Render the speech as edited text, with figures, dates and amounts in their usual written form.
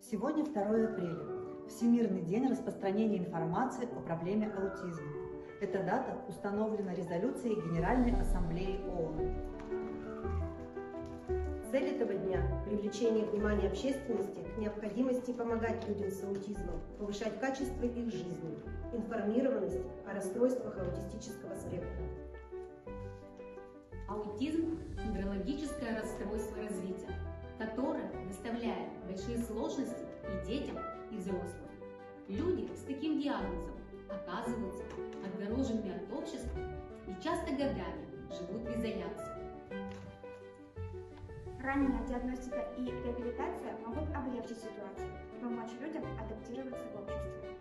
Сегодня 2 апреля, Всемирный день распространения информации о проблеме аутизма. Эта дата установлена резолюцией Генеральной Ассамблеи ООН. Цель этого дня – привлечение внимания общественности к необходимости помогать людям с аутизмом, повышать качество их жизни, информированность о расстройствах аутистического спектра. Аутизм – неврологическое расстройство развития, которое доставляет большие сложности и детям, и взрослым. Люди с таким диагнозом оказываются отгороженными от общества и часто годами живут в изоляции. Ранняя диагностика и реабилитация могут облегчить ситуацию и помочь людям адаптироваться в обществе.